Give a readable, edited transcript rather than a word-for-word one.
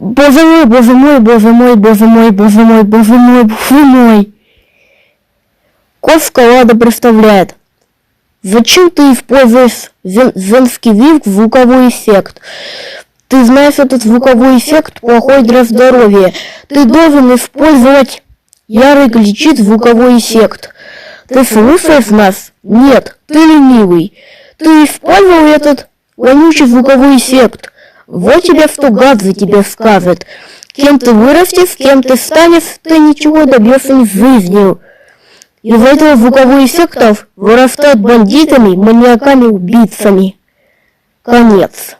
Боже мой, боже мой, боже мой, боже мой, боже мой, боже мой, боже мой. Ковка Лада представляет. Зачем ты используешь женский визг в звуковой эффект? Ты знаешь, этот звуковой эффект плохой для здоровья. Ты должен использовать ярый кричит звуковой эффект. Ты слушаешь нас? Нет, ты ленивый. Ты использовал этот вонючий звуковой эффект. Вот тебе что гад за тебя скажет. Кем ты вырастешь, кем ты станешь, ты ничего добьешься не жизнью. Из-за этого звуковых эффектов вырастают бандитами, маньяками, убийцами. Конец.